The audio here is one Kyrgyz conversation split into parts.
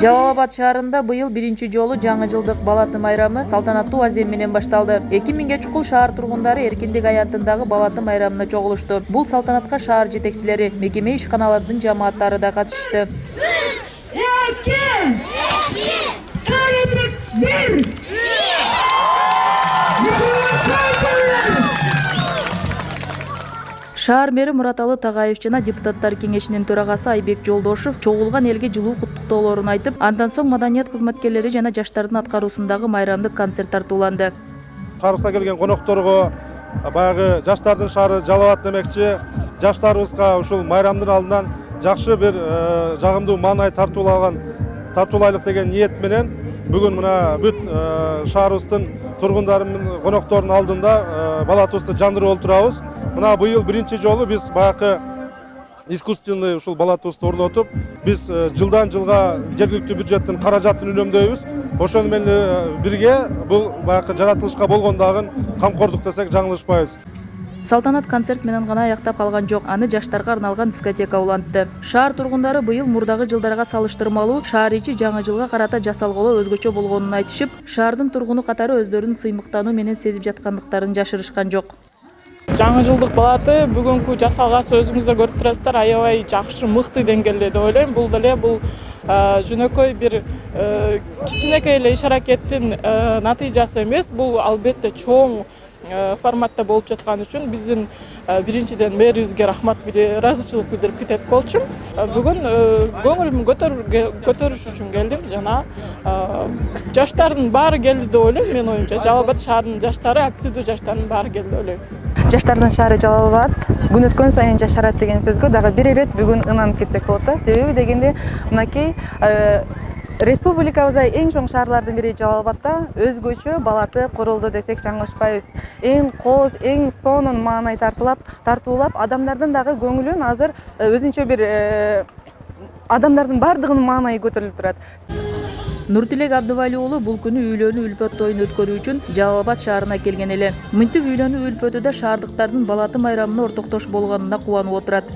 Жалал Абад шаарында быйыл биринчи жолу жаңы жылдык Балатым майрамы салтанаттуу азем менен башталды. 2000ге чукул шаар тургундары Эркиндик аянтындагы Балатым майрамына чогулушту. Бул салтанатка шаар жетекчилери, мекеме ишканалардын жамааттары да катышты. Шаар мэри Мураталы Тагаев жана депутаттар кеңешинин төрагасы Айбек Жолдошов чогулган элге жылуу куттуктоолорун айтып, андан соң маданият кызматкерлери жана жаштардын аткаруусундагы майрамдык концерт тартууланды. Шаарыбызга келген конокторго баягы жаштардын шаары Жалал Абад демекчи, жаштарыбызга ушул майрамдын алдынан жакшы бир жагымдуу маанай тартуулайлык деген ниет менен бүгүн мына бүт шаарыбыздын тургундары менен коноктордун алдында балатыбызды жандырып олтурабыз. Мына быйыл биринчи жолу биз баягы искусственный ушул балатыбызды орнотуп, биз жылдан жылга жергиликтүү бюджеттин каражатын үнөмдөйбүз. Ошону менен бирге бул баягы жаратылышка болгон дагы камкордук десек жаңылышпайбыз. Салтанат концерт менен гана аяктап калган жок, аны жаштарга арналган дискотека улантты. Шаар тургундары быйыл мурдагы жылдарга салыштырмалуу шаар ичи жаңы жылга карата жасалголо өзгөчө болгонун айтышып, шаардын тургуну катары өздөрүн сыймыктануу менен сезип жаткандыктарын жашырышкан жок. Жаңы жылдык балаты бүгүнкү жасалгасы өзүңүздөр көрүп турасыздар, аябай жакшы, мыкты деңгээлде деп ойлойм. Бул деле жөнөкөй бир кичинекей эле иш аракеттин натыйжасы эмес, бул албетте чоң форматта болуп жаткан үчүн биздин биринчиден мэрибизге рахмат, ыраазычылык билдирип кетет болчумун. Бүгүн көңүлүмдү көтөрүш үчүн келдим жана жаштардын баары келди деп ойлойм. Менин оюмча Жалал Абад шаарынын жаштары, активдүү жаштардын баары келди деп ойлойм. Жаштардын шаары Жалал Абад күн өткөн сайын жашарат деген сөзгө дагы бир ирет бүгүн ынанып кетсек болот да. Себеби дегенде мынакей республикабызда эң чоң шаарлардын бири Жалал Абадда өзгөчө балаты курулду десек жаңылышпайбыз. Эң кооз, эң сонун маанай тартуулап, адамдардын дагы көңүлүн азыр өзүнчө бир адамдардын баардыгынын маанайы көтөрүлүп турат. Нуртилек Абдывали уулу бул күнү үйлөнүү үлпөт тоюн өткөрүү үчүн Жалал Абад шаарына келген эле. Мынтип үйлөнүү үлпөтү да шаардыктардын Балаты майрамына ортоктош болгонуна кубанып отурат.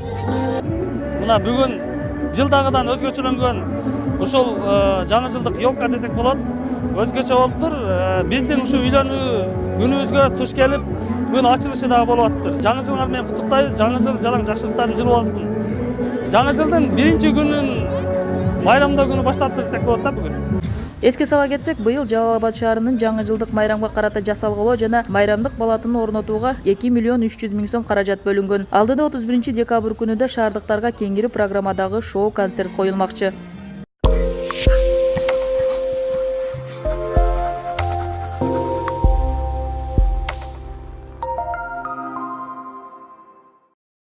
Мына бүгүн жылдагыдан өзгөчөлөнгөн ушул жаңы жылдык елка десек болот. Өзгөчө болуптур. Биздин ушул үйлөнүү күнүбүзгө туш келип, бүгүн ачылышы дагы болуп атыптыр. Жаңы жылга менен куттуктайбыз. Жаңы жыл жалаң жакшылыктардын жылы болсун. Жаңы жылдын биринчи күнүн майрамдоо күнү баштаптыр десек болот да бүгүн. Эске сала кетсек, быйыл Жалал Абад шаарынын жаңы жылдык майрамга карата жасалголо жана майрамдык балатыны орнотууга 2 миллион 300 миң сом каражат бөлүнгөн. Алдыда 31 декабрь күнү да шаардыктарга кеңири программадагы шоу концерт коюлмакчы.